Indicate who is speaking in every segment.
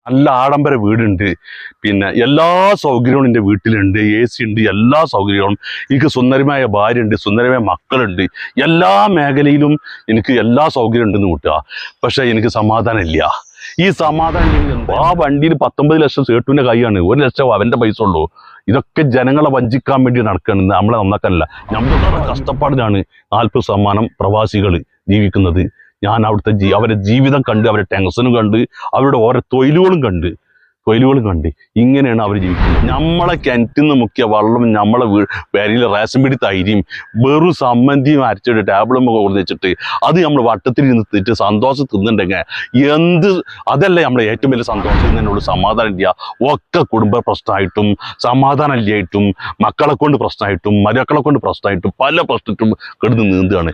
Speaker 1: നല്ല ആഡംബര വീടുണ്ട്, പിന്നെ എല്ലാ സൗകര്യവും എൻ്റെ വീട്ടിലുണ്ട്, AC ഉണ്ട്, എല്ലാ സൗകര്യവും. എനിക്ക് സുന്ദരമായ ഭാര്യ ഉണ്ട്, സുന്ദരമായ മക്കളുണ്ട്, എല്ലാ മേഖലയിലും എനിക്ക് എല്ലാ സൗകര്യം ഉണ്ടെന്ന് കൂട്ടുക. പക്ഷെ എനിക്ക് സമാധാനം ഇല്ല. ഈ സമാധാനം ആ വണ്ടിയിൽ 19 ലക്ഷം സേട്ടുവിൻ്റെ കൈയാണ്, 1 ലക്ഷം അവൻ്റെ പൈസ ഉള്ളൂ. ഇതൊക്കെ ജനങ്ങളെ വഞ്ചിക്കാൻ വേണ്ടി നടക്കുകയാണ്, നമ്മളെ നന്നാക്കാനല്ല. നമ്മുടെ കഷ്ടപ്പാടിലാണ് 40% പ്രവാസികൾ ജീവിക്കുന്നത്. ഞാൻ അവിടുത്തെ അവരുടെ ജീവിതം കണ്ട്, അവരുടെ ടെൻഷനും കണ്ട്, അവരുടെ ഓരോ തൊഴിലുകളും കണ്ട് ഇങ്ങനെയാണ് അവർ ജീവിക്കുന്നത്. നമ്മളെ കിണറ്റിൽ നിന്ന് മുക്കിയ വെള്ളം നമ്മളെ പേരിൽ റേഷൻ പിടി തൈരിയും വെറും സമ്മന്തിയും അരച്ചിട്ട് ടേബിളും കൊടുത്തിട്ട് അത് നമ്മൾ വട്ടത്തിൽ നിന്നിട്ട് സന്തോഷം തിന്നുണ്ടെങ്കിൽ അതല്ലേ നമ്മളെ ഏറ്റവും വലിയ സന്തോഷം. എന്നോട് സമാധാനം ഇല്ല, ഒക്കെ കുടുംബ പ്രശ്നമായിട്ടും സമാധാനം ഇല്ലായിട്ടും മക്കളെ കൊണ്ട് പ്രശ്നമായിട്ടും മരുമക്കളെ കൊണ്ട് പ്രശ്നമായിട്ടും പല പ്രശ്നത്തിലും കിടന്ന് നീന്തുകയാണ്.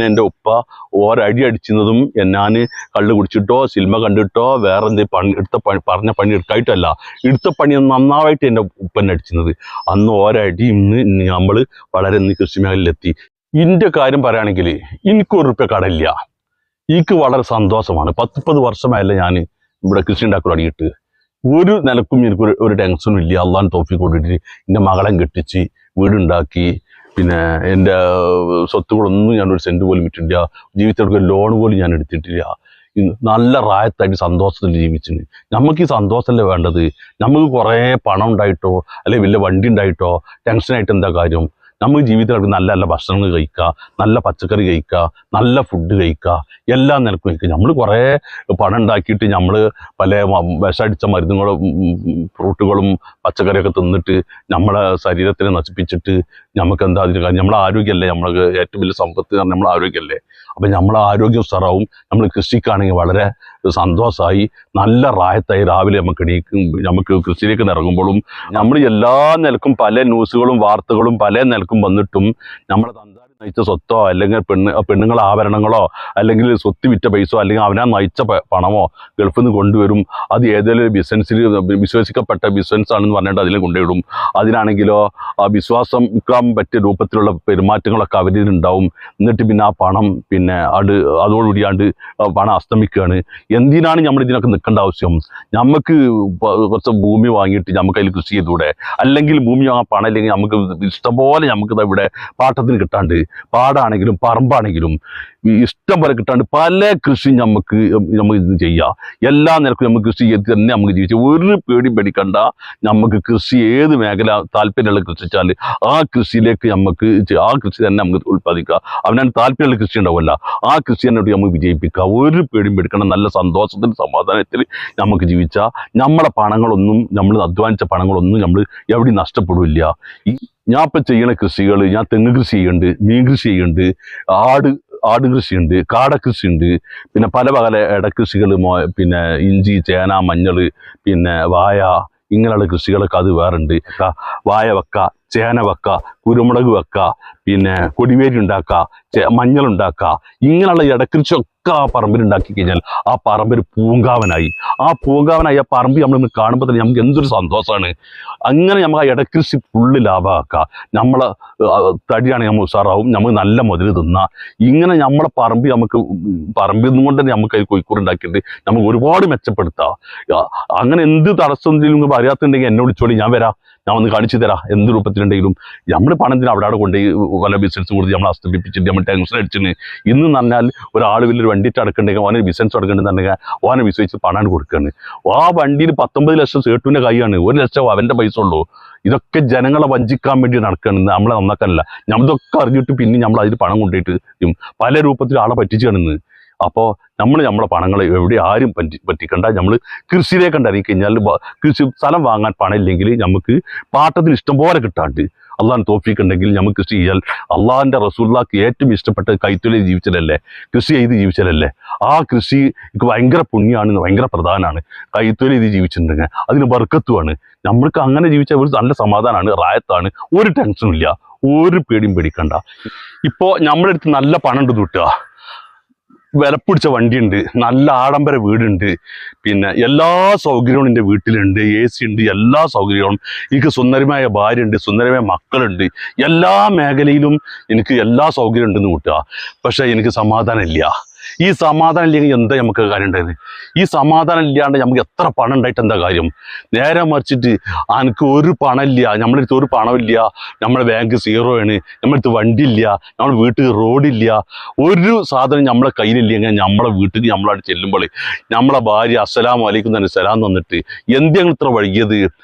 Speaker 1: എൻ്റെ ഉപ്പ ഓരടി അടിക്കുന്നതും ഞാൻ കള്ള് കുടിച്ചിട്ടോ സിനിമ കണ്ടിട്ടോ വേറെ എന്തെങ്കിലും പറഞ്ഞ പണി എടുക്കായിട്ടല്ല, എടുത്ത പണി നന്നായിട്ട് എൻ്റെ ഉപ്പന്നെ അടിക്കുന്നത്. അന്ന് ഒരടി ഇന്ന് നമ്മൾ വളരെ കൃഷി മേഖലയിലെത്തി. ഇതിൻ്റെ കാര്യം പറയുകയാണെങ്കിൽ എനിക്ക് ₹1 കടമില്ല, എനിക്ക് വളരെ സന്തോഷമാണ്. 10-30 വർഷമായല്ലേ ഞാൻ ഇവിടെ കൃഷി ഉണ്ടാക്കി തുടങ്ങിയിട്ട്. ഒരു നിലക്കും എനിക്ക് ഒരു ടെൻഷനും ഇല്ല. അള്ളാഹ് തൗഫീഖ് കൊടുത്തിട്ട് എൻ്റെ മകളെ കെട്ടിച്ച് വീടുണ്ടാക്കി, പിന്നെ എൻ്റെ സ്വത്തുകളൊന്നും ഞാനൊരു സെൻറ്റ് പോലും വിട്ടിട്ടില്ല, ജീവിതത്തിലൊക്കെ ലോൺ പോലും ഞാൻ എടുത്തിട്ടില്ല. നല്ല റായത്തായിട്ട് സന്തോഷത്തിൽ ജീവിച്ചിന്. നമുക്ക് ഈ സന്തോഷമല്ലേ വേണ്ടത്. നമുക്ക് കുറേ പണം ഉണ്ടായിട്ടോ അല്ലെങ്കിൽ വലിയ വണ്ടി ഉണ്ടായിട്ടോ ടെൻഷനായിട്ട് എന്താ കാര്യം? നമുക്ക് ജീവിതത്തിൽ നല്ല നല്ല ഭക്ഷണങ്ങൾ കഴിക്കുക, നല്ല പച്ചക്കറി കഴിക്കുക, നല്ല ഫുഡ് കഴിക്കുക, എല്ലാ നിലക്കും കഴിക്കുക. നമ്മൾ കുറേ പണം ഉണ്ടാക്കിയിട്ട് നമ്മൾ പല വിഷമടിച്ച മരുന്നുകളും ഫ്രൂട്ടുകളും പച്ചക്കറിയൊക്കെ തിന്നിട്ട് നമ്മളെ ശരീരത്തിനെ നശിപ്പിച്ചിട്ട് നമുക്ക് എന്താ അതിന് കാര്യം? നമ്മളെ ആരോഗ്യമല്ലേ നമ്മൾക്ക് ഏറ്റവും വലിയ സമ്പത്ത് പറഞ്ഞാൽ നമ്മളെ ആരോഗ്യമല്ലേ. അപ്പം നമ്മളെ ആരോഗ്യം ഉഷാറാവും. നമ്മൾ കൃഷിക്കാണെങ്കിൽ വളരെ സന്തോഷമായി നല്ല റായത്തായി രാവിലെ നമുക്ക് എണീക്കും. നമുക്ക് കൃഷിയിലേക്ക് ഇറങ്ങുമ്പോഴും നമ്മൾ എല്ലാ നിലക്കും പല ന്യൂസുകളും വാർത്തകളും പല നിലക്കും വന്നിട്ടും നമ്മളെ തന്താരി നയിച്ച സ്വത്തോ അല്ലെങ്കിൽ പെണ്ണുങ്ങളെ ആഭരണങ്ങളോ അല്ലെങ്കിൽ സ്വത്ത് വിറ്റ പൈസയോ അല്ലെങ്കിൽ അവനാ നയിച്ച പണമോ ഗൾഫിൽ നിന്ന് കൊണ്ടുവരും. അത് ഏതെങ്കിലും ബിസിനസ്സിൽ വിശ്വസിക്കപ്പെട്ട ബിസിനസ് ആണെന്ന് പറഞ്ഞിട്ട് അതിൽ കൊണ്ടുവിടും. അതിനാണെങ്കിലോ ആ വിശ്വാസിക്കാൻ പറ്റിയ രൂപത്തിലുള്ള പെരുമാറ്റങ്ങളൊക്കെ അവരിലുണ്ടാവും. എന്നിട്ട് പിന്നെ ആ പണം പിന്നെ അതോടുകൂടിയാണ്ട് പണം അസ്തമിക്കുകയാണ്. എന്തിനാണ് നമ്മൾ ഇതിനൊക്കെ നിൽക്കേണ്ട ആവശ്യം? നമുക്ക് കുറച്ച് ഭൂമി വാങ്ങിയിട്ട് നമുക്ക് അതിൽ കൃഷി ചെയ്തുകൂടെ? അല്ലെങ്കിൽ ഭൂമി വാങ്ങാൻ പണം ഇല്ലെങ്കിൽ നമുക്ക് ഇഷ്ടംപോലെ നമുക്കിത് ഇവിടെ പാട്ടത്തിന് കിട്ടാണ്ട്, പാടാണെങ്കിലും പറമ്പാണെങ്കിലും ഇഷ്ടം പോലെ കിട്ടാണ്ട് പല കൃഷി നമുക്ക് ഇത് ചെയ്യാം. എല്ലാ നിലക്കും നമുക്ക് കൃഷി ചെയ്ത് തന്നെ നമുക്ക് ജീവിച്ചാൽ ഒരു പേടി പേടിക്കണ്ട. നമുക്ക് കൃഷി ഏത് മേഖല താല്പര്യമുള്ള കൃഷിച്ചാൽ ആ കൃഷിയിലേക്ക് ആ കൃഷി തന്നെ നമുക്ക് ഉത്പാദിക്കുക. അവനാണ് താല്പര്യമുള്ള കൃഷി ഉണ്ടാവുമല്ല, ആ കൃഷി തന്നെ നമുക്ക് വിജയിപ്പിക്കുക. ഒരു പേടിയും പേടിക്കണം. നല്ല സന്തോഷത്തിൽ സമാധാനത്തിൽ നമുക്ക് ജീവിച്ചാൽ നമ്മളെ പണങ്ങളൊന്നും, നമ്മൾ അധ്വാനിച്ച പണങ്ങളൊന്നും നമ്മൾ എവിടെയും നഷ്ടപ്പെടില്ല. ഞാൻ ഇപ്പം ചെയ്യണ കൃഷികൾ, ഞാൻ തെങ്ങ് കൃഷി ചെയ്യുന്നുണ്ട്, മീൻ കൃഷി ചെയ്യുന്നുണ്ട്, ആട് കൃഷിയുണ്ട്, കാടക്കൃഷിയുണ്ട്, പിന്നെ പല ഇടക്കൃഷികൾ, പിന്നെ ഇഞ്ചി, ചേന, മഞ്ഞൾ, പിന്നെ വായ, ഇങ്ങനെയുള്ള കൃഷികളൊക്കെ അത് വേറുണ്ട്. വായ വെക്കുക, ചേന വെക്കുക, കുരുമുളക് വെക്കുക, പിന്നെ കൊടിവേരി ഉണ്ടാക്കുക, മഞ്ഞളുണ്ടാക്കുക, ഇങ്ങനെയുള്ള ഇടക്കൃഷിയൊക്കെ ആ പറമ്പിൽ ഉണ്ടാക്കി കഴിഞ്ഞാൽ ആ പറമ്പൊരു പൂങ്കാവനായി. ആ പറമ്പ് നമ്മൾ കാണുമ്പോൾ തന്നെ നമുക്ക് എന്തൊരു സന്തോഷമാണ്. അങ്ങനെ നമുക്ക് ആ ഇടക്കൃഷി ഫുള്ള് ലാഭമാക്കുക. നമ്മളെ തടിയാണെങ്കിൽ നമ്മൾ ഉഷാറാവും, നമുക്ക് നല്ല മുതൽ തിന്നാം. ഇങ്ങനെ നമ്മളെ പറമ്പിൽ പറമ്പിൽ നിന്നുകൊണ്ട് തന്നെ നമുക്ക് കോഴിക്കോട് ഉണ്ടാക്കിയിട്ട് നമുക്ക് ഒരുപാട് മെച്ചപ്പെടുത്താം. അങ്ങനെ എന്ത് തടസ്സം എന്തെങ്കിലും അറിയാത്തുണ്ടെങ്കിൽ എന്നെ വിളിച്ചോളി, ഞാൻ വരാം, ഞാൻ ഒന്ന് കാണിച്ചു തരാം. എന്ത് രൂപത്തിലുണ്ടെങ്കിലും നമ്മൾ പണത്തിന് അവിടെ കൊണ്ടുപോയി പല ബിസിനസ് കൊടുത്ത് നമ്മൾ അസ്തമിപ്പിച്ചിട്ട് നമ്മൾ ടെൻഷൻ അടിച്ചിന്. ഇന്ന് പറഞ്ഞാൽ ഒരാൾ വലിയൊരു വണ്ടിയിട്ട് അടക്കണ്ടെങ്കിൽ ഓനെ ബിസിനസ് അടക്കണ്ടെന്നുണ്ടെങ്കിൽ ഓനെ വിശ്വസിച്ച് പണം കൊടുക്കുകയാണ്. ആ വണ്ടിയിൽ 19 ലക്ഷം സേട്ടുവിൻ്റെ കൈയാണ്, 1 ലക്ഷം അവൻ്റെ പൈസ ഉള്ളൂ. ഇതൊക്കെ ജനങ്ങളെ വഞ്ചിക്കാൻ വേണ്ടി നടക്കുകയാണ്, നമ്മളെ നന്നാക്കാനല്ല. നമ്മളിതൊക്കെ അറിഞ്ഞിട്ട് പിന്നെ നമ്മൾ അതിൽ പണം കൊണ്ടുപോയിട്ട് പല രൂപത്തിൽ ആളെ പറ്റിച്ചാണെന്ന്. അപ്പോൾ നമ്മളെ പണങ്ങൾ എവിടെ ആരും പറ്റിക്കണ്ട. നമ്മൾ കൃഷിയിലേക്ക് ഇറങ്ങി കഴിഞ്ഞാൽ കൃഷി സ്ഥലം വാങ്ങാൻ പണം ഇല്ലെങ്കിൽ നമുക്ക് പാട്ടത്തിന് ഇഷ്ടംപോലെ കിട്ടാണ്ട് അള്ളാഹ് തൗഫീഖ് ഉണ്ടെങ്കിൽ നമുക്ക് കൃഷി ചെയ്യാൻ അള്ളാഹിൻ്റെ റസൂലുള്ളാഹിക്ക് ഏറ്റവും ഇഷ്ടപ്പെട്ട കൈത്തൊഴിൽ ജീവിച്ചലല്ലേ, കൃഷി ചെയ്ത് ജീവിച്ചലല്ലേ. ആ കൃഷി ഭയങ്കര പുണ്യമാണ്, ഭയങ്കര പ്രധാനമാണ്. കൈത്തൊഴിൽ ചെയ്ത് ജീവിച്ചിട്ടുണ്ടെങ്കിൽ അതിന് ബർക്കത്തുമാണ്. നമ്മൾക്ക് അങ്ങനെ ജീവിച്ചാൽ ഒരു നല്ല സമാധാനമാണ്, റായത്താണ്, ഒരു ടെൻഷനും ഇല്ല, ഒരു പേടിയും പേടിക്കണ്ട. ഇപ്പോൾ നമ്മുടെ അടുത്ത് നല്ല പണം ഉണ്ട് കിട്ടുക, വിലപ്പിടിച്ച വണ്ടിയുണ്ട്, നല്ല ആഡംബര വീടുണ്ട്, പിന്നെ എല്ലാ സൗകര്യവും എൻ്റെ വീട്ടിലുണ്ട്, AC ഉണ്ട്, എല്ലാ സൗകര്യവും. എനിക്ക് സുന്ദരമായ ഭാര്യ ഉണ്ട്, സുന്ദരമായ മക്കളുണ്ട്, എല്ലാ മേഖലയിലും എനിക്ക് എല്ലാ സൗകര്യം ഉണ്ടെന്ന് കൂട്ടുക. പക്ഷേ എനിക്ക് സമാധാനം ഇല്ല. ഈ സമാധാനം ഇല്ലെങ്കിൽ എന്താ നമുക്ക് കാര്യം ഉണ്ടായത്? ഈ സമാധാനം ഇല്ലാണ്ട് നമുക്ക് എത്ര പണം ഉണ്ടായിട്ട് എന്താ കാര്യം? നേരെ മറിച്ചിട്ട് എനിക്ക് ഒരു പണമില്ല, നമ്മളടുത്ത് ഒരു പണമില്ല, നമ്മുടെ ബാങ്ക് സീറോ ആണ്, നമ്മളടുത്ത് വണ്ടി ഇല്ല, നമ്മുടെ വീട്ടിൽ റോഡില്ല, ഒരു സാധനം നമ്മളെ കയ്യിലില്ലെങ്കിൽ നമ്മളെ വീട്ടിൽ നമ്മളവിടെ ചെല്ലുമ്പോൾ നമ്മളെ ഭാര്യ അസ്സലാമു അലൈക്കും തന്നെ സലാം തന്നിട്ട് എന്തെങ്കിലും ഇത്ര വൈകിയത്,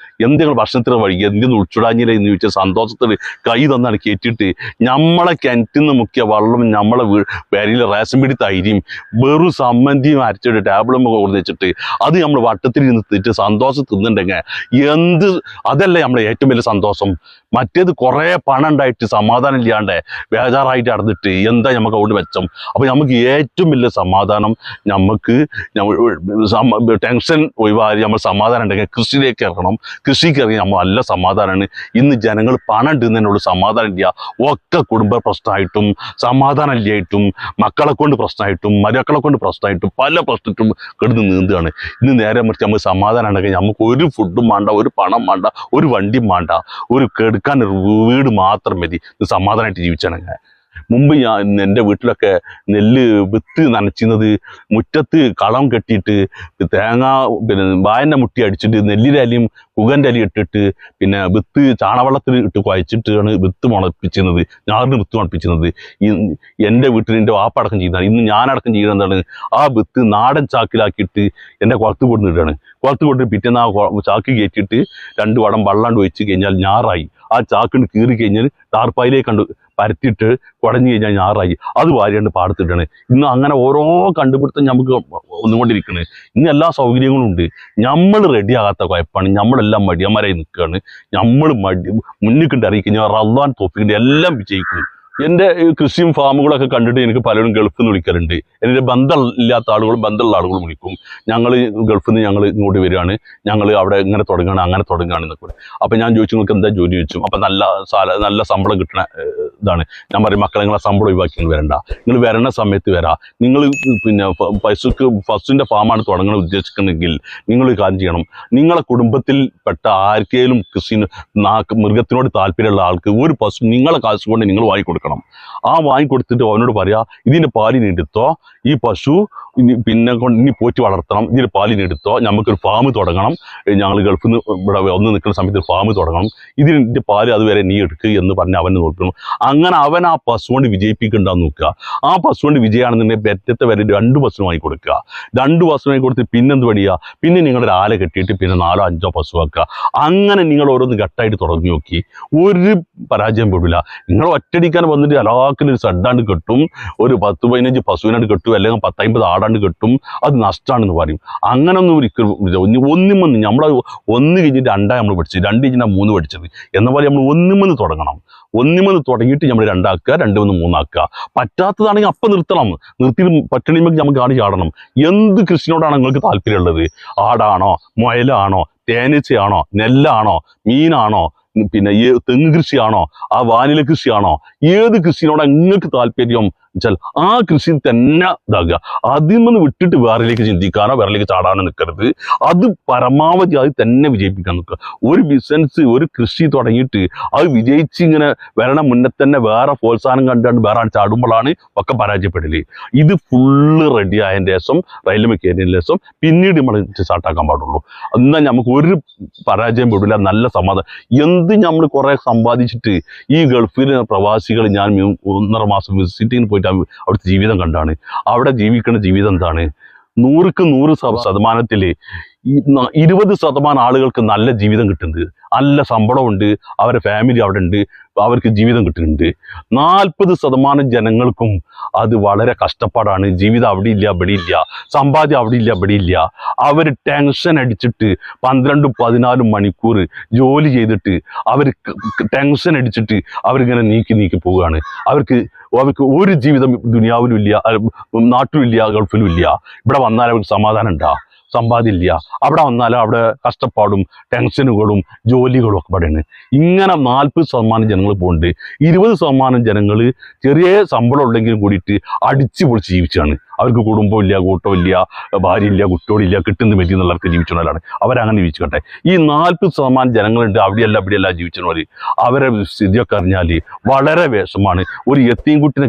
Speaker 1: എന്തെങ്കിലും ഭക്ഷണത്തിന് വൈകിയത്, എന്തെങ്കിലും ഉൾച്ചുടാഞ്ഞില്ല എന്ന് ചോദിച്ചാൽ സന്തോഷത്തിൽ കൈ തന്നാണ് കയറ്റിയിട്ട് നമ്മളെ കിണറ്റിൽ നിന്ന് മുക്കിയ വെള്ളം നമ്മളെ പേരിൽ റേഷൻ പിടി തൈരിയും വെറും സമ്മന്തിയും അരച്ചിട്ട് ടേബിളുമ്പോൾ കൊടുത്ത് വെച്ചിട്ട് അത് നമ്മൾ വട്ടത്തിൽ നിർത്തിയിട്ട് സന്തോഷം തിന്നുണ്ടെങ്കിൽ അതല്ലേ നമ്മളെ ഏറ്റവും വലിയ സന്തോഷം. മറ്റേത് കുറേ പണം ഉണ്ടായിട്ട് സമാധാനം ഇല്ലാണ്ട് ബേജാറായിട്ട് നടന്നിട്ട് എന്താ നമുക്ക് അവിടെ വെച്ചം? അപ്പോൾ നമുക്ക് ഏറ്റവും വലിയ സമാധാനം നമുക്ക് ടെൻഷൻ ഒഴിവായി നമ്മൾ സമാധാനം ഉണ്ടെങ്കിൽ കൃഷിയിലേക്ക് ഇറങ്ങണം. കൃഷിക്ക് ഇറങ്ങി നമ്മൾ നല്ല സമാധാനമാണ്. ഇന്ന് ജനങ്ങൾ പണം ഇടുന്നതിനുള്ള സമാധാനം ഇല്ല, ഒക്കെ കുടുംബ പ്രശ്നമായിട്ടും സമാധാനം ഇല്ലായിട്ടും മക്കളെ കൊണ്ട് പ്രശ്നമായിട്ടും മരുമക്കളെ കൊണ്ട് പ്രശ്നമായിട്ടും പല പ്രശ്നത്തിലും കിടന്ന് നീന്തുകയാണ്. ഇന്ന് നേരെ മറിച്ച് നമുക്ക് സമാധാനം ഉണ്ടെങ്കിൽ നമുക്ക് ഒരു ഫുഡും വേണ്ട, ഒരു പണം വേണ്ട, ഒരു വണ്ടിയും വേണ്ട, ഒരു കെടുക്കാൻ ഒരു വീട് മാത്രം മതി സമാധാനമായിട്ട് ജീവിച്ചാണെങ്കിൽ. മുമ്പ് എൻ്റെ വീട്ടിലൊക്കെ നെല്ല് വിത്ത് നനച്ചിരുന്നത് മുറ്റത്ത് കളം കെട്ടിയിട്ട് തേങ്ങ വായൻ്റെ മുട്ടി അടിച്ചിട്ട് നെല്ലിൻ്റെ അലിയും കുകൻ്റെ അലി ഇട്ടിട്ട് പിന്നെ വിത്ത് ചാണവെള്ളത്തിൽ ഇട്ട് കുഴച്ചിട്ടാണ് വിത്ത് മുളപ്പിച്ചിരുന്നത്, ഞാറിന് വിത്ത് മുളപ്പിച്ചിരുന്നത്. എൻ്റെ വീട്ടിൽ എൻ്റെ വാപ്പടക്കം ചെയ്യുന്നതാണ്. ഇന്ന് ഞാനടക്കം ചെയ്യുന്നത് എന്താണ്? ആ വിത്ത് നാടൻ ചാക്കിലാക്കിയിട്ട് എൻ്റെ കുളത്ത് കൊണ്ടിട്ടാണ്. കുളത്ത് കൊണ്ടിട്ട് പിറ്റേന്ന് ആ ചാക്ക് കയറ്റിയിട്ട് 2 വടം വെള്ളാണ്ട് ഒഴിച്ച് കഴിഞ്ഞാൽ ഞാറായി. ആ ചാക്കിന് കീറി കഴിഞ്ഞാൽ ടാർപ്പായിലേക്ക് കണ്ട് പരത്തിയിട്ട് കുടഞ്ഞു കഴിഞ്ഞാൽ ഞാറായി. അത് വാരിയാണ്ട് പാടത്തിട്ടാണ്. ഇന്ന് അങ്ങനെ ഓരോ കണ്ടുപിടുത്തം നമുക്ക് വന്നുകൊണ്ടിരിക്കുന്നത്. ഇന്ന് എല്ലാ സൗകര്യങ്ങളും ഉണ്ട്. നമ്മൾ റെഡിയാകാത്ത കുഴപ്പമാണ്. നമ്മളെല്ലാം മടിയന്മാരായി നിൽക്കുകയാണ്. നമ്മൾ മുന്നിൽ കണ്ട് അറിയിക്കഴിഞ്ഞാൽ റദ്വാൻ തോപ്പിക്കിൻ്റെ എല്ലാം വിജയിക്കും. എൻ്റെ കൃഷിയും ഫാമുകളൊക്കെ കണ്ടിട്ട് എനിക്ക് പലരും ഗൾഫിൽ നിന്ന് വിളിക്കലുണ്ട്. എൻ്റെ ബന്ധം ഇല്ലാത്ത ആളുകളും ബന്ധമുള്ള ആളുകളും വിളിക്കും. ഞങ്ങൾ ഗൾഫിൽ നിന്ന് ഞങ്ങൾ ഇങ്ങോട്ട് വരികയാണ്, ഞങ്ങൾ അവിടെ ഇങ്ങനെ തുടങ്ങുകയാണ്, അങ്ങനെ തുടങ്ങുകയാണ് എന്നൊക്കെ. അപ്പം ഞാൻ ചോദിച്ചു നിങ്ങൾക്ക് എന്താ ജോലി ചോദിച്ചു. അപ്പം നല്ല ശമ്പളം കിട്ടണ ഇതാണ്. ഞാൻ പറയും മക്കളെ നിങ്ങളെ ശമ്പളം ഒഴിവാക്കി വരണ്ട, നിങ്ങൾ വരണ സമയത്ത് വരാം. നിങ്ങൾ പിന്നെ ഫസ്റ്റിൻ്റെ ഫാമാണ് തുടങ്ങാൻ ഉദ്ദേശിക്കുന്നെങ്കിൽ നിങ്ങൾ കാര്യം ചെയ്യണം. നിങ്ങളെ കുടുംബത്തിൽപ്പെട്ട ആർക്കെങ്കിലും കൃഷിന് മൃഗത്തിനോട് താല്പര്യമുള്ള ആൾക്ക് ഒരു പശു നിങ്ങളെ കാശ് കൊണ്ട് നിങ്ങൾ വാങ്ങിക്കൊടുക്കണം. ആ വാങ്ങിക്കൊടുത്തിട്ട് അവനോട് പറയാ ഇതിൻ്റെ പാലിനെടുത്തോ, ഈ പശു പിന്നെ ഇനി പോറ്റി വളർത്തണം, ഇതിൻ്റെ പാലിനെടുത്തോ, നമുക്കൊരു ഫാം തുടങ്ങണം, ഞങ്ങൾ ഗൾഫിൽ നിന്ന് ഇവിടെ വന്ന് നിൽക്കുന്ന സമയത്ത് ഒരു ഫാം തുടങ്ങണം, ഇതിൻ്റെ പാല് അതുവരെ നീ എടുക്കുക എന്ന് പറഞ്ഞ് അവനെ നോക്കണം. അങ്ങനെ അവൻ ആ പശു കൊണ്ട് വിജയിപ്പിക്കണ്ടെന്ന് നോക്കുക. ആ പശു കൊണ്ട് വിജയമാണെന്നുണ്ടെങ്കിൽ ബെറ്റത്തെ വരെ 2 പശു വാങ്ങിക്കൊടുക്കുക. 2 പശു വാങ്ങിക്കൊടുത്ത് പിന്നെന്ത് പണിയുക? പിന്നെ നിങ്ങളുടെ ആല കെട്ടിയിട്ട് പിന്നെ 4 or 5 പശു ആക്കുക. അങ്ങനെ നിങ്ങൾ ഓരോന്ന് ഘട്ടമായിട്ട് തുടങ്ങി നോക്കി ഒരു പരാജയം പെടില്ല. നിങ്ങൾ ഒറ്റടിക്കാൻ വന്നിട്ട് അലാക്കിനൊരു സഡാണ്ട് കെട്ടും, ഒരു 10-15 പശുവിനാണ്ട് കെട്ടും, അല്ലെങ്കിൽ 10-50 ആടാണ്ട് കെട്ടും, അത് നഷ്ടമാണെന്ന് പറയും. അങ്ങനൊന്നും ഒരിക്കലും ഒന്നിമൊന്ന് നമ്മൾ 1 കഴിഞ്ഞിട്ട് 2 നമ്മൾ പഠിച്ചത്, 2 കഴിഞ്ഞാൽ 3 പഠിച്ചത് എന്ന പോലെ നമ്മൾ ഒന്നിമൊന്ന് തുടങ്ങണം. ഒന്നിമൊന്ന് തുടങ്ങിയിട്ട് നമ്മൾ 2 ആക്കുക, 2 3 ആക്കുക. പറ്റാത്തതാണെങ്കിൽ അപ്പം നിർത്തണം. നിർത്തി പറ്റണിമെങ്കിൽ നമുക്ക് ആട് ചാടണം. എന്ത് കൃഷിനോടാണ് നിങ്ങൾക്ക് താല്പര്യമുള്ളത്? ആടാണോ, മുയലാണോ, തേനീച്ചയാണോ, നെല്ലാണോ, മീനാണോ, പിന്നെ തെങ്ങ് കൃഷിയാണോ, ആ വാനില കൃഷിയാണോ, ഏത് കൃഷിനോടാണ് നിങ്ങൾക്ക് താല്പര്യം വെച്ചാൽ ആ കൃഷി തന്നെ ഇതാക്കുക. അതിൽ നിന്ന് വിട്ടിട്ട് വേറെലേക്ക് ചിന്തിക്കാനോ വേറെലേക്ക് ചാടാനോ നിൽക്കരുത്. അത് പരമാവധി അത് തന്നെ വിജയിപ്പിക്കാൻ നിൽക്കുക. ഒരു ബിസിനസ്, ഒരു കൃഷി തുടങ്ങിയിട്ട് അത് വിജയിച്ച് ഇങ്ങനെ വരണ മുന്നേ തന്നെ വേറെ പ്രോത്സാഹനം കണ്ടുകൊണ്ട് വേറെ ആൾ ചാടുമ്പോഴാണ് ഒക്കെ പരാജയപ്പെടല്. ഇത് ഫുള്ള് റെഡി ആയതിൻ്റെ ശേഷം റെയിൽവേ കയറിയതിന് ശേഷം പിന്നീട് നമ്മൾ സ്റ്റാർട്ടാക്കാൻ പാടുള്ളൂ. എന്നാൽ നമുക്ക് ഒരു പരാജയം പെടില്ല. നല്ല സമാധാനം. എന്ത് നമ്മൾ കുറേ സമ്പാദിച്ചിട്ട് ഈ ഗൾഫിലെ പ്രവാസികൾ ഞാൻ 1.5 മാസം വിസിറ്റിങ്ങിന് പോയിട്ട് അവിടുത്തെ ജീവിതം കണ്ടാണ്. അവിടെ ജീവിക്കുന്ന ജീവിതം എന്താണ്? 100ക്ക് 100% 20% ആളുകൾക്ക് നല്ല ജീവിതം കിട്ടുന്നുണ്ട്, നല്ല ശമ്പളമുണ്ട്, അവരുടെ ഫാമിലി അവിടെ ഉണ്ട്, അവർക്ക് ജീവിതം കിട്ടുന്നുണ്ട്. 40% ജനങ്ങൾക്കും അത് വളരെ കഷ്ടപ്പാടാണ്. ജീവിതം അവിടെ ഇല്ല, ഇവിടെ ഇല്ല, സമ്പാദ്യം അവിടെ ഇല്ല, ഇവിടെ ഇല്ല. അവർ ടെൻഷൻ അടിച്ചിട്ട് 12-14 മണിക്കൂർ ജോലി ചെയ്തിട്ട് അവർ ടെൻഷൻ അടിച്ചിട്ട് അവരിങ്ങനെ നീക്കി പോവുകയാണ്. അവർക്ക് ഒരു ജീവിതം ദുനിയാവിലും ഇല്ല, നാട്ടിലും ഇല്ല, ഗൾഫിലും ഇല്ല. ഇവിടെ വന്നാൽ അവർക്ക് സമാധാനം ഉണ്ടാ, സമ്പാദ്യമില്ല. അവിടെ വന്നാൽ അവിടെ കഷ്ടപ്പാടും ടെൻഷനുകളും ജോലികളും ഒക്കെ പടയാണ്. ഇങ്ങനെ 40% ജനങ്ങൾ പോകുന്നുണ്ട്. 20% ജനങ്ങൾ ചെറിയ ശമ്പളം ഉണ്ടെങ്കിലും കൂടിയിട്ട് അടിച്ചു പൊളിച്ച് ജീവിച്ചാണ്. അവർക്ക് കുടുംബമില്ല, കൂട്ടമില്ല, ഭാര്യയില്ല, കുട്ടികളില്ല, കിട്ടുന്ന പറ്റി എന്നുള്ളവർക്ക് ജീവിച്ചവരാണ്. അവരങ്ങനെ ജീവിച്ചോട്ടെ. ഈ 40% ജനങ്ങളുണ്ട് അവിടെയല്ല ജീവിച്ചവർ. അവരെ സ്ഥിതിയൊക്കെ അറിഞ്ഞാൽ വളരെ വിഷമാണ്. ഒരു യത്തീം കുട്ടിനെ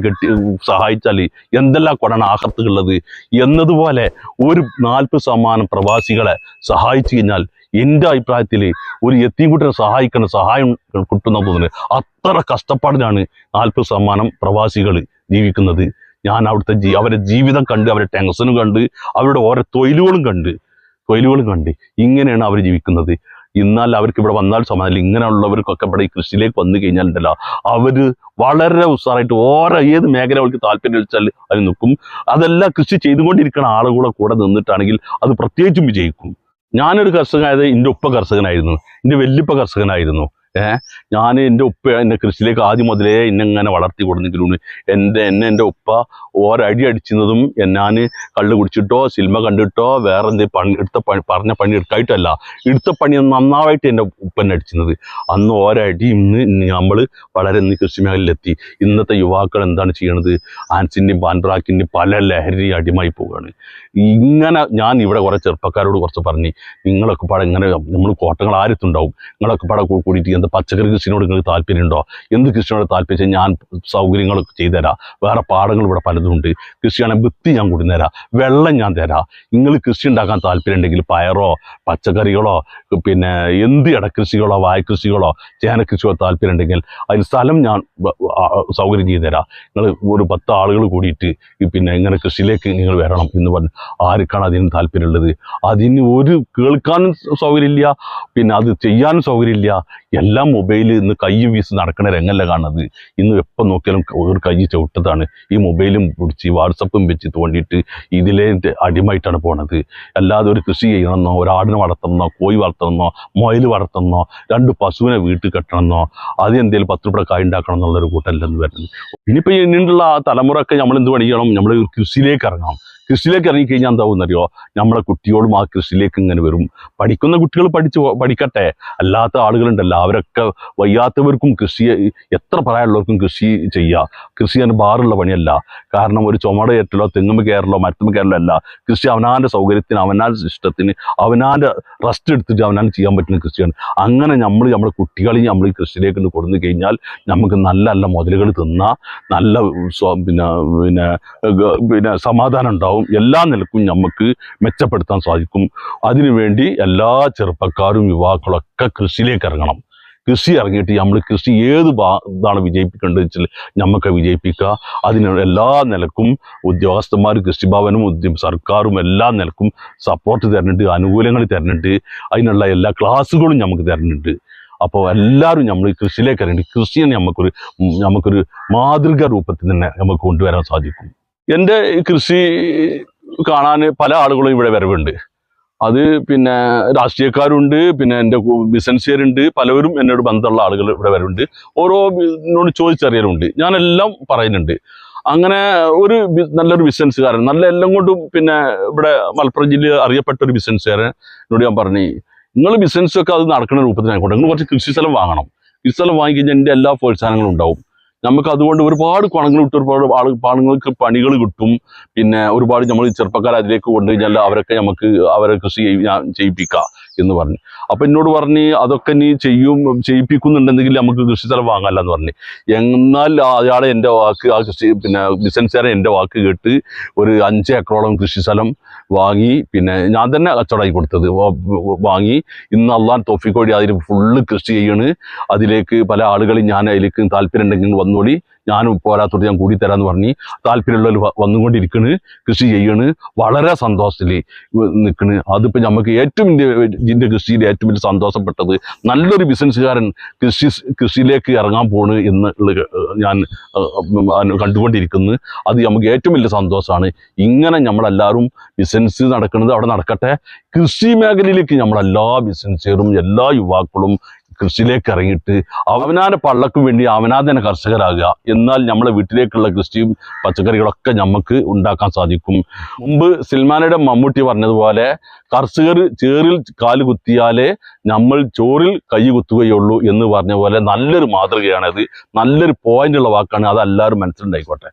Speaker 1: സഹായിച്ചാൽ എന്തെല്ലാം കൊണ്ടാണ് ആഹത്തുള്ളത് എന്നതുപോലെ ഒരു 40% പ്രവാസികളെ സഹായിച്ചു കഴിഞ്ഞാൽ എൻ്റെ അഭിപ്രായത്തിൽ ഒരു യത്തീംകുട്ടിനെ സഹായം കിട്ടുന്ന തോന്നുന്നത്. അത്ര കഷ്ടപ്പാടിലാണ് 40% പ്രവാസികൾ ജീവിക്കുന്നത്. ഞാൻ അവിടുത്തെ അവരുടെ ജീവിതം കണ്ട്, അവരുടെ ടെൻഷനും കണ്ട്, അവരുടെ ഓരോ തൊഴിലുകളും കണ്ട് ഇങ്ങനെയാണ് അവർ ജീവിക്കുന്നത്. എന്നാൽ അവർക്ക് ഇവിടെ വന്നാൽ സമാധാനം. ഇങ്ങനെയുള്ളവർക്കൊക്കെ ഇവിടെ ഈ കൃഷിയിലേക്ക് വന്നു കഴിഞ്ഞാൽ ഉണ്ടല്ലോ, അവർ വളരെ ഉത്സാഹമായിട്ട് ഓരോ ഏത് മേഖല അവർക്ക് താല്പര്യം വെച്ചാൽ അത് നിൽക്കും. അതെല്ലാം കൃഷി ചെയ്തുകൊണ്ടിരിക്കുന്ന ആളുകൂടെ കൂടെ നിന്നിട്ടാണെങ്കിൽ അത് പ്രത്യേകിച്ചും വിജയിക്കും. ഞാനൊരു കർഷകനായത് എൻ്റെ ഉപ്പ കർഷകനായിരുന്നു, എൻ്റെ വല്യപ്പ കർഷകനായിരുന്നു. എൻ്റെ ഉപ്പ എന്നെ കൃഷിയിലേക്ക് ആദ്യം മുതലേ ഇങ്ങനെ വളർത്തി കൊടുന്നെങ്കിലും എൻ്റെ ഉപ്പ ഓരടി അടിച്ചിരുന്നതും ഞാൻ കള്ള് കുടിച്ചിട്ടോ സിനിമ കണ്ടിട്ടോ വേറെ എന്തെങ്കിലും പറഞ്ഞ പണി എടുക്കായിട്ടല്ല, എടുത്ത പണി നന്നായിട്ട് എൻ്റെ ഉപ്പന്നെ അടിച്ചിരുന്നത്. അന്ന് ഓരടി ഇന്ന് നമ്മൾ വളരെ കൃഷി മേഖലയിലെത്തി. ഇന്നത്തെ യുവാക്കൾ എന്താണ് ചെയ്യണത്? ആൻസിൻ്റെയും പാൻപ്രാക്കിൻ്റെയും പല ലഹരി അടിമായി പോവുകയാണ്. ഇങ്ങനെ ഞാൻ ഇവിടെ കുറേ ചെറുപ്പക്കാരോട് കുറച്ച് പറഞ്ഞ്, നിങ്ങളൊക്കെ പാടെ ഇങ്ങനെ നമ്മൾ കോട്ടങ്ങൾ ആരത്തുണ്ടാവും, നിങ്ങളൊക്കെ പാടെ കൂടിയിട്ട് എന്ത് പച്ചക്കറി കൃഷിനോട് നിങ്ങൾക്ക് താല്പര്യമുണ്ടോ, എന്ത് കൃഷിനോട് താല്പര്യം ഞാൻ സൗകര്യങ്ങളൊക്കെ ചെയ്തുതരാം. വേറെ പാടങ്ങൾ ഇവിടെ പലതും ഉണ്ട്. കൃഷിയാണെങ്കിൽ വിത്ത് ഞാൻ കൊടുന്നേരാം, വെള്ളം ഞാൻ തരാം. നിങ്ങൾ കൃഷി ഉണ്ടാക്കാൻ താല്പര്യം ഉണ്ടെങ്കിൽ പയറോ പച്ചക്കറികളോ പിന്നെ എന്ത് ഇടക്കൃഷികളോ വാഴക്കൃഷികളോ ചേനക്കൃഷിയോ താല്പര്യം ഉണ്ടെങ്കിൽ അതിന് സ്ഥലം ഞാൻ സൗകര്യം ചെയ്തു തരാം. നിങ്ങൾ ഒരു 10 ആളുകൾ കൂടിയിട്ട് പിന്നെ ഇങ്ങനെ കൃഷിയിലേക്ക് നിങ്ങൾ വരണം എന്ന് പറഞ്ഞ് ആർക്കാണ് അതിന് താല്പര്യമുള്ളത്? അതിന് ഒരു കേൾക്കാനും സൗകര്യമില്ല, പിന്നെ അത് ചെയ്യാനും സൗകര്യമില്ല. എല്ലാം മൊബൈലിൽ ഇന്ന് കൈ വീസ് നടക്കണ രംഗമല്ല കാണുന്നത്. ഇന്ന് എപ്പോൾ നോക്കിയാലും ഒരു കൈ ചവിട്ടതാണ്. ഈ മൊബൈലും പിടിച്ച് വാട്സപ്പും വെച്ച് തോണ്ടിയിട്ട് ഇതിലേ അടിമായിട്ടാണ് പോണത്. അല്ലാതെ ഒരു കൃഷി ചെയ്യണമെന്നോ, ഒരാടിനെ വളർത്തണമെന്നോ, കോഴി വളർത്തണമെന്നോ, മുയൽ വളർത്തണമെന്നോ, 2 പശുവിനെ വീട്ടിൽ കെട്ടണമെന്നോ, അത് എന്തെങ്കിലും 10 രൂപ കായ് ഉണ്ടാക്കണം എന്നുള്ളൊരു കൂട്ടല്ലെന്ന് വരുന്നത്. ഇനിയിപ്പോൾ ഇനിയുള്ള തലമുറയൊക്കെ നമ്മൾ എന്ത് പണിയണം? നമ്മൾ കൃഷിയിലേക്ക് ഇറങ്ങണം. കൃഷിയിലേക്ക് ഇറങ്ങിക്കഴിഞ്ഞാൽ എന്താവുമെന്നറിയോ? നമ്മളെ കുട്ടിയോടും ആ കൃഷിയിലേക്ക് ഇങ്ങനെ വരും. പഠിക്കുന്ന കുട്ടികൾ പഠിക്കട്ടെ, അല്ലാത്ത ആളുകളുണ്ടല്ലോ അവരൊക്കെ വയ്യാത്തവർക്കും കൃഷി, എത്ര പ്രായമുള്ളവർക്കും കൃഷി ചെയ്യുക. കൃഷി ചെയ്യാൻ ഭാരമുള്ള പണിയല്ല. കാരണം ഒരു ചുമട് കയറ്റലോ തെങ്ങുമ്പ് കയറലോ മരത്തുമ്പ് കയറലോ അല്ല. കൃഷി അവനാൻ്റെ സൗകര്യത്തിന്, അവനാൻ്റെ ഇഷ്ടത്തിന്, അവനാൻ്റെ റെസ്റ്റ് എടുത്തിട്ട് അവനാണ് ചെയ്യാൻ പറ്റുന്ന കൃഷിയാണ്. അങ്ങനെ നമ്മുടെ കുട്ടികളെയും നമ്മൾ ഈ കൃഷിയിലേക്ക് കൊടുന്നു കഴിഞ്ഞാൽ നമുക്ക് നല്ല നല്ല മുതലുകൾ തിന്നാം, നല്ല പിന്നെ സമാധാനം ഉണ്ടാവും. എല്ലാ നിലക്കും നമുക്ക് മെച്ചപ്പെടുത്താൻ സാധിക്കും. അതിനുവേണ്ടി എല്ലാ ചെറുപ്പക്കാരും യുവാക്കളൊക്കെ കൃഷിയിലേക്ക് ഇറങ്ങണം. കൃഷി ഇറങ്ങിയിട്ട് നമ്മൾ കൃഷി ഇതാണ് വിജയിപ്പിക്കേണ്ടത് വെച്ചാൽ നമുക്ക് വിജയിപ്പിക്കുക. അതിന് എല്ലാ നിലക്കും ഉദ്യോഗസ്ഥന്മാർ, കൃഷിഭവനും സർക്കാരും എല്ലാ നിലക്കും സപ്പോർട്ട് തരുന്നുണ്ട്, ആനുകൂല്യങ്ങൾ തരുന്നുണ്ട്. അതിനുള്ള എല്ലാ ക്ലാസ്സുകളും നമുക്ക് തരുന്നുണ്ട്. അപ്പോൾ എല്ലാവരും നമ്മൾ ഈ കൃഷിയിലേക്ക് ഇറങ്ങി കൃഷിയെ നമുക്കൊരു മാതൃക രൂപത്തിൽ തന്നെ നമുക്ക് കൊണ്ടുവരാൻ സാധിക്കും. എൻ്റെ കൃഷി കാണാൻ പല ആളുകളും ഇവിടെ വരവുണ്ട്. അത് പിന്നെ രാഷ്ട്രീയക്കാരുണ്ട്, പിന്നെ എൻ്റെ ബിസിനസ്സുകാരുണ്ട്, പലവരും എന്നോട് ബന്ധമുള്ള ആളുകൾ ഇവിടെ വരുന്നുണ്ട്. ഓരോന്നോട് ചോദിച്ചറിയലുണ്ട്, ഞാനെല്ലാം പറയുന്നുണ്ട്. അങ്ങനെ ഒരു നല്ലൊരു ബിസിനസ്സുകാരൻ, നല്ല എല്ലാം കൊണ്ടും പിന്നെ ഇവിടെ മലപ്പുറം ജില്ലയിൽ അറിയപ്പെട്ട ഒരു ബിസിനസ്സുകാരൻ എന്നോട് ഞാൻ പറഞ്ഞു, നിങ്ങൾ ബിസിനസ്സൊക്കെ അത് നടക്കുന്ന രൂപത്തിനായിക്കോട്ടെ, നിങ്ങൾ കുറച്ച് കൃഷി സ്ഥലം വാങ്ങണം. കൃഷി സ്ഥലം വാങ്ങിക്കഴിഞ്ഞാൽ എൻ്റെ എല്ലാ പ്രോത്സാഹനങ്ങളും ഉണ്ടാവും. നമുക്ക് അതുകൊണ്ട് ഒരുപാട് ഗുണങ്ങൾ കിട്ടും, ഒരുപാട് ആളുകൾക്ക് പണികൾ കിട്ടും. പിന്നെ ഒരുപാട് നമ്മൾ ചെറുപ്പക്കാർ അതിലേക്ക് കൊണ്ടുകഴിഞ്ഞാൽ അവരെ കൃഷി ചെയ്യിപ്പിക്കാം എന്ന് പറഞ്ഞു. അപ്പം എന്നോട് പറഞ്ഞ് അതൊക്കെ നീ ചെയ്യിപ്പിക്കുന്നുണ്ടെങ്കിൽ നമുക്ക് കൃഷി സ്ഥലം വാങ്ങാമല്ല എന്ന് പറഞ്ഞു. എന്നാൽ അയാളെ എൻ്റെ വാക്ക്, ആ ബിസിനസ്സുകാരൻ എൻ്റെ വാക്ക് കേട്ട് ഒരു 5 ഏക്കറോളം കൃഷി സ്ഥലം വാങ്ങി, പിന്നെ ഞാൻ തന്നെ കച്ചവടമായി കൊടുത്തത് വാങ്ങി. ഇന്ന് അള്ളാൻ തൗഫീഖ് വഴി അതിൽ ഫുള്ള് കൃഷി ചെയ്യണ്. അതിലേക്ക് പല ആളുകളും ഞാൻ അതിലേക്ക് താല്പര്യം ഉണ്ടെങ്കിൽ വന്നോളി, ഞാനും പോരാത്തോട്ട് ഞാൻ കൂടി തരാമെന്ന് പറഞ്ഞ് താല്പര്യമുള്ളവർ വന്നുകൊണ്ടിരിക്കണ്, കൃഷി ചെയ്യണ്, വളരെ സന്തോഷത്തിൽ നിൽക്കണ്. അതിപ്പോൾ നമുക്ക് ഏറ്റവും ഇതിൻ്റെ കൃഷിയിൽ ഏറ്റവും വലിയ സന്തോഷപ്പെട്ടത് നല്ലൊരു ബിസിനസ്സുകാരൻ കൃഷിയിലേക്ക് ഇറങ്ങാൻ പോണ് എന്നുള്ള ഞാൻ കണ്ടുകൊണ്ടിരിക്കുന്നു. അത് നമുക്ക് ഏറ്റവും വലിയ സന്തോഷമാണ്. ഇങ്ങനെ നമ്മളെല്ലാവരും ബിസിനസ് നടക്കുന്നത് അവിടെ നടക്കട്ടെ. കൃഷി മേഖലയിലേക്ക് നമ്മളെല്ലാ ബിസിനസ്സുകാരും എല്ലാ യുവാക്കളും കൃഷിയിലേക്ക് ഇറങ്ങിയിട്ട് അവനാൻ്റെ പള്ളക്കും വേണ്ടി അവനാ തന്നെ കർഷകരാകുക. എന്നാൽ നമ്മളെ വീട്ടിലേക്കുള്ള കൃഷിയും പച്ചക്കറികളൊക്കെ നമുക്ക് ഉണ്ടാക്കാൻ സാധിക്കും. മുമ്പ് സിൽമാനയുടെ മമ്മൂട്ടി പറഞ്ഞതുപോലെ കർഷകർ ചേറിൽ കാല് കുത്തിയാലേ നമ്മൾ ചോറിൽ കൈ കുത്തുകയുള്ളൂ എന്ന് പറഞ്ഞ പോലെ നല്ലൊരു മാതൃകയാണത്. നല്ലൊരു പോയിന്റുള്ള വാക്കാണ്. അതെല്ലാവരും മനസ്സിലുണ്ടായിക്കോട്ടെ.